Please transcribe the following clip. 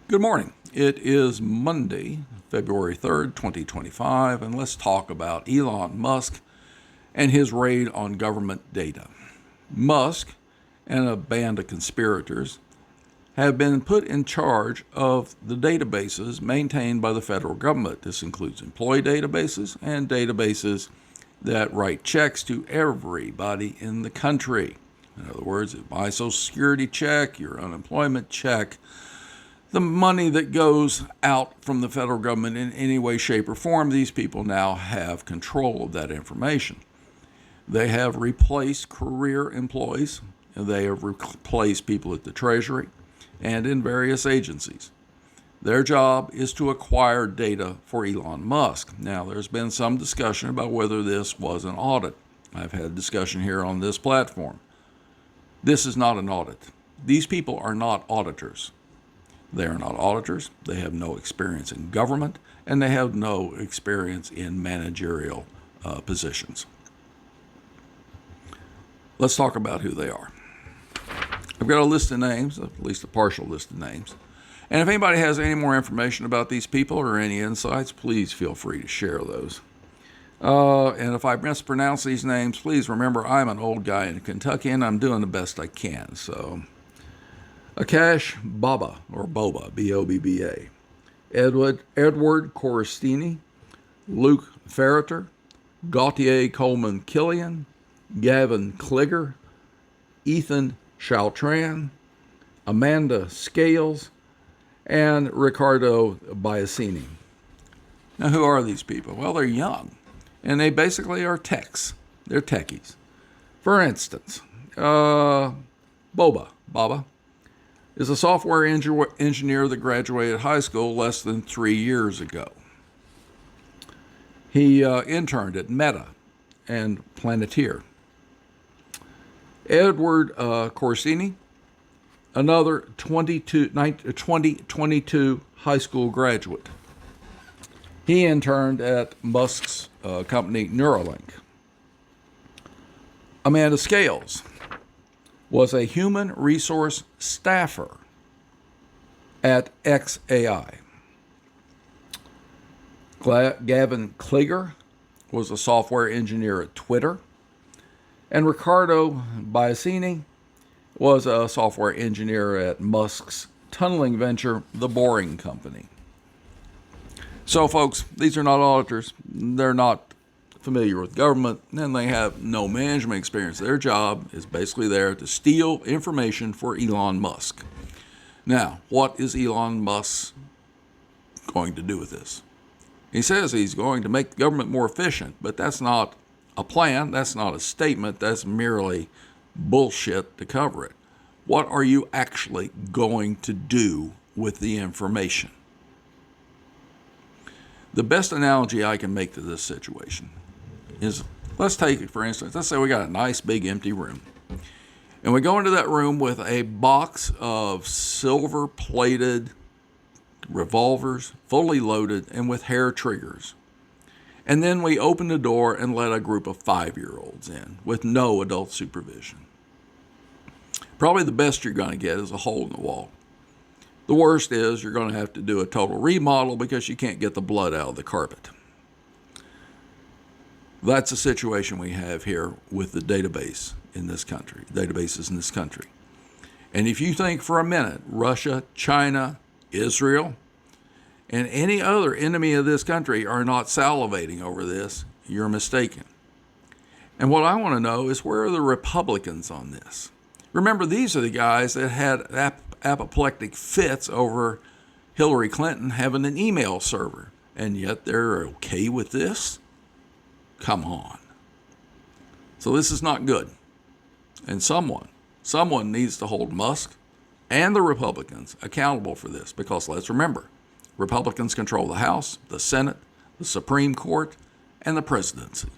Good morning. It is Monday, February 3rd, 2025, and let's talk about Elon Musk and his raid on government data. Musk and a band of conspirators have been put in charge of the databases maintained by the federal government. This includes employee databases and databases that write checks to everybody in the country. In other words, my Social Security check, your unemployment check, the money that goes out from the federal government in any way, shape, or form, these people now have control of that information. They have replaced career employees, and they have replaced people at the Treasury and in various agencies. Their job is to acquire data for Elon Musk. Now, there's been some discussion about whether this was an audit. I've had discussion here on this platform. This is not an audit. These people are not auditors. They are not auditors, they have no experience in government, and they have no experience in managerial positions. Let's talk about who they are. I've got a list of names, at least a partial list of names. And if anybody has any more information about these people or any insights, please feel free to share those. And if I mispronounce these names, please remember I'm an old guy in Kentucky and I'm doing the best I can. So, Akash Baba, or Boba, B-O-B-B-A, Edward Corstini, Luke Ferreter, Gautier Coleman Killian, Gavin Kligger, Ethan Chaltran, Amanda Scales, and Ricardo Biasini. Now, who are these people? Well, they're young, and they basically are techs. They're techies. For instance, Baba, is a software engineer that graduated high school less than 3 years ago. He interned at Meta and Planeteer. Edward Corsini, another 2022 high school graduate. He interned at Musk's company Neuralink. Amanda Scales was a human resource staffer at XAI. Gavin Kligger was a software engineer at Twitter. And Ricardo Biasini was a software engineer at Musk's tunneling venture, The Boring Company. So, folks, these are not auditors. They're not familiar with government, and they have no management experience. Their job is basically there to steal information for Elon Musk. Now, what is Elon Musk going to do with this? He says he's going to make the government more efficient, but that's not a plan, that's not a statement, that's merely bullshit to cover it. What are you actually going to do with the information? The best analogy I can make to this situation is, let's take it for instance, let's say we got a nice big empty room. And we go into that room with a box of silver-plated revolvers, fully loaded, and with hair triggers. And then we open the door and let a group of 5-year-olds in with no adult supervision. Probably the best you're going to get is a hole in the wall. The worst is you're going to have to do a total remodel because you can't get the blood out of the carpet. That's the situation we have here with the databases in this country. And if you think for a minute Russia, China, Israel, and any other enemy of this country are not salivating over this, you're mistaken. And what I want to know is, where are the Republicans on this? Remember, these are the guys that had apoplectic fits over Hillary Clinton having an email server, and yet they're okay with this? Come on. So this is not good. And someone needs to hold Musk and the Republicans accountable for this, because let's remember, Republicans control the House, the Senate, the Supreme Court, and the presidency.